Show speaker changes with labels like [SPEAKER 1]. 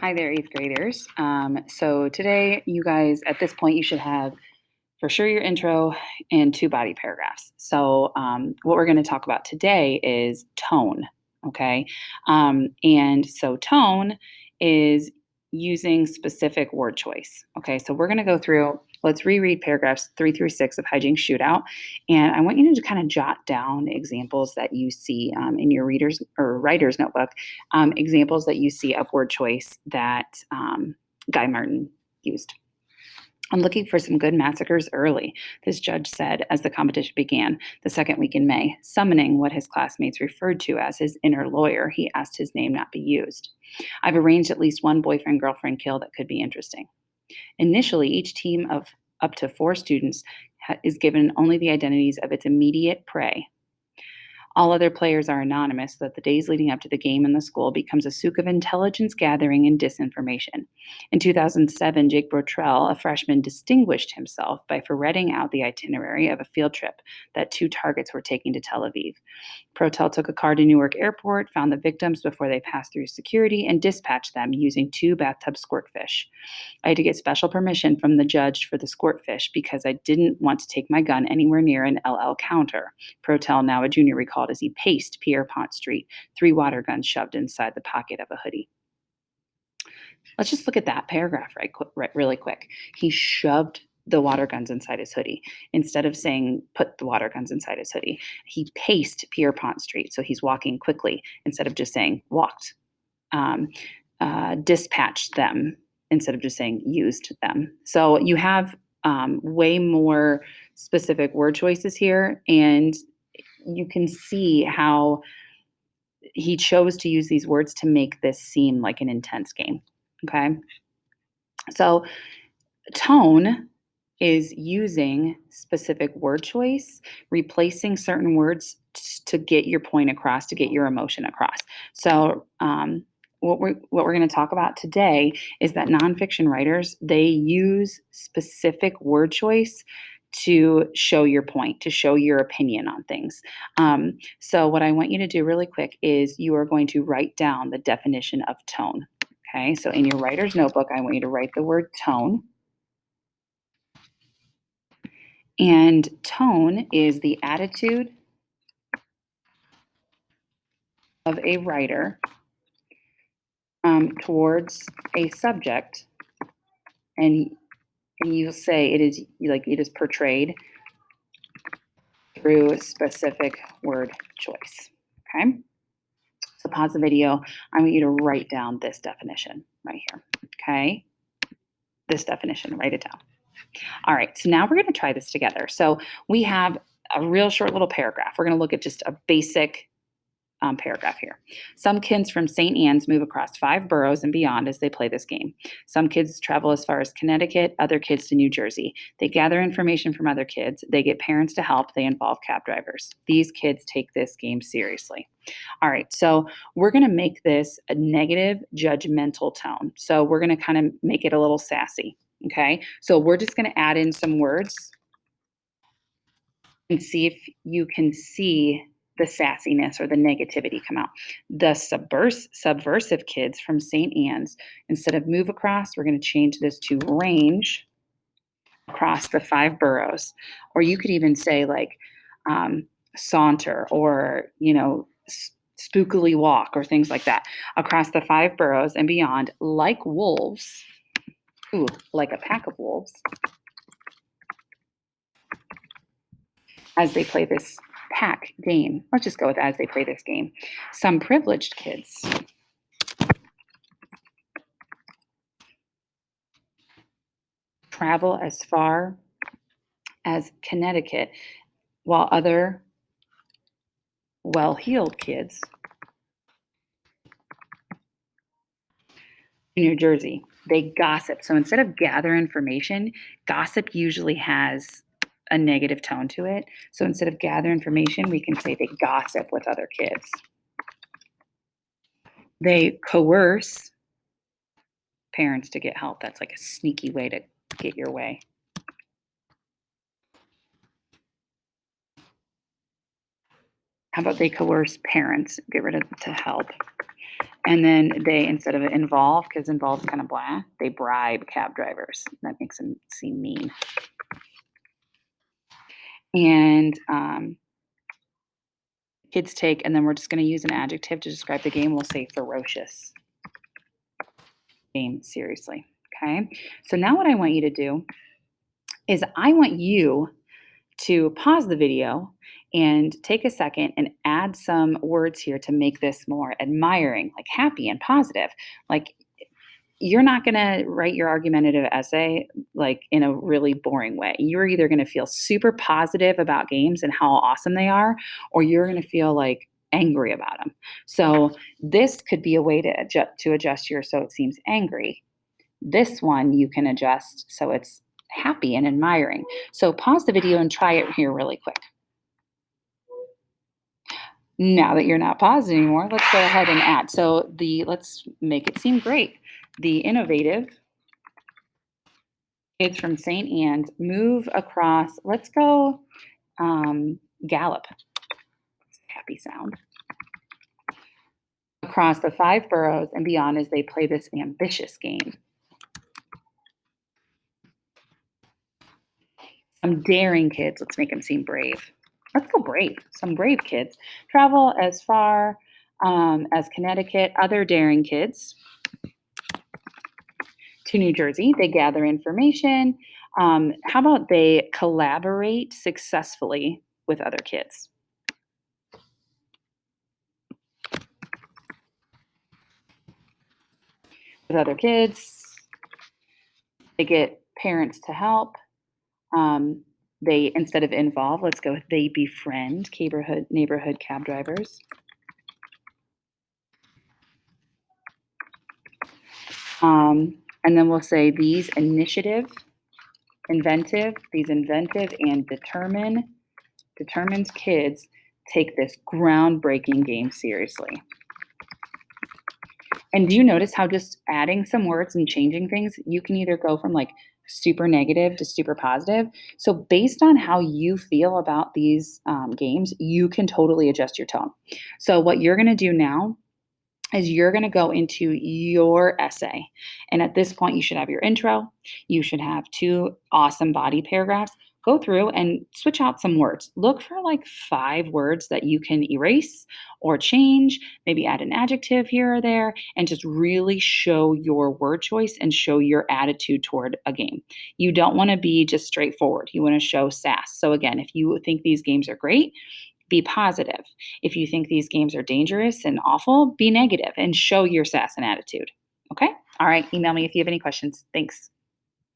[SPEAKER 1] Hi there, eighth graders. So today, you guys, at this point, you should have for sure your intro and two body paragraphs. So what we're going to talk about today is tone. Okay. And so tone is using specific word choice. Okay. So we're going to go through, let's reread paragraphs 3 through 6 of Hijinks Shootout. And I want you to kind of jot down examples that you see in your reader's or writer's notebook, examples that you see of word choice that Guy Martin used. I'm looking for some good massacres early, this judge said as the competition began the second week in May. Summoning what his classmates referred to as his inner lawyer, he asked his name not be used. I've arranged at least one boyfriend girlfriend kill that could be interesting. Initially, each team of up to 4 students is given only the identities of its immediate prey. All other players are anonymous so that the days leading up to the game in the school becomes a souk of intelligence gathering and disinformation. In 2007, Jake Brotrell, a freshman, distinguished himself by ferreting out the itinerary of a field trip that 2 targets were taking to Tel Aviv. Brotrell took a car to Newark Airport, found the victims before they passed through security, and dispatched them using 2 bathtub squirtfish. I had to get special permission from the judge for the squirtfish because I didn't want to take my gun anywhere near an LL counter. Brotrell, now a junior, recalled as he paced Pierpont Street, 3 water guns shoved inside the pocket of a hoodie. Let's just look at that paragraph really quick. He shoved the water guns inside his hoodie. Instead of saying put the water guns inside his hoodie, he paced Pierpont Street. So he's walking quickly instead of just saying walked. Dispatched them instead of just saying used them. So you have way more specific word choices here, and you can see how he chose to use these words to make this seem like an intense game. Okay. So tone is using specific word choice, replacing certain words to get your point across, to get your emotion across. So what we're going to talk about today is that nonfiction writers, they use specific word choice to show your point, to show your opinion on things. So what I want you to do really quick is you are going to write down the definition of tone. Okay, so in your writer's notebook, I want you to write the word tone. And tone is the attitude of a writer towards a subject, and you'll say it is portrayed through specific word choice. Okay, so pause the video. I want you to write down this definition right here. Okay, this definition, write it down. All right, so now we're going to try this together. So we have a real short little paragraph. We're going to look at just a basic paragraph here. Some kids from St. Anne's move across 5 boroughs and beyond as they play this game. Some kids travel as far as Connecticut, other kids to New Jersey. They gather information from other kids. They get parents to help. They involve cab drivers. These kids take this game seriously. All right, so we're going to make this a negative, judgmental tone. So we're going to kind of make it a little sassy. Okay, so we're just going to add in some words and see if you can see the sassiness or the negativity come out. The subversive kids from St. Anne's, instead of move across, we're going to change this to range across the 5 boroughs. Or you could even say like saunter or, spookily walk or things like that across the 5 boroughs and beyond, like wolves. Ooh, like a pack of wolves, as they play this pack game. Let's just go with as they play this game. Some privileged kids travel as far as Connecticut, while other well-heeled kids in New Jersey, they gossip. So instead of gather information, gossip usually has a negative tone to it. So instead of gather information, we can say they gossip with other kids. They coerce parents to get help. That's like a sneaky way to get your way. How about they coerce parents, get rid of to help? And then they, instead of involve, because involve is kind of blah, they bribe cab drivers. That makes them seem mean. And kids take, and then we're just going to use an adjective to describe the game. We'll say ferocious. Game seriously. Okay. So now what I want you to do is I want you to pause the video and take a second and add some words here to make this more admiring, like happy and positive. Like you're not going to write your argumentative essay like in a really boring way. You're either going to feel super positive about games and how awesome they are, or you're going to feel like angry about them. So this could be a way to adjust your so it seems angry. This one you can adjust so it's happy and admiring. So pause the video and try it here really quick. Now that you're not paused anymore, let's go ahead and add. So let's make it seem great. The innovative kids from St. Anne's move across. Let's go gallop. Happy sound. Across the 5 boroughs and beyond as they play this ambitious game. Some daring kids. Let's make them seem brave. Let's go brave. Some brave kids travel as far as Connecticut. Other daring kids to New Jersey. They gather information. How about they collaborate successfully with other kids? With other kids, they get parents to help. They, instead of involve, let's go with they befriend neighborhood cab drivers. And then we'll say these inventive and determines kids take this groundbreaking game seriously. And do you notice how just adding some words and changing things, you can either go from like super negative to super positive. So based on how you feel about these games, you can totally adjust your tone. So what you're going to do now is you're going to go into your essay. And at this point, you should have your intro. You should have 2 awesome body paragraphs. Go through and switch out some words. Look for like 5 words that you can erase or change, maybe add an adjective here or there, and just really show your word choice and show your attitude toward a game. You don't want to be just straightforward. You want to show sass. So again, if you think these games are great, be positive. If you think these games are dangerous and awful, be negative and show your sass and attitude. Okay? All right. Email me if you have any questions. Thanks.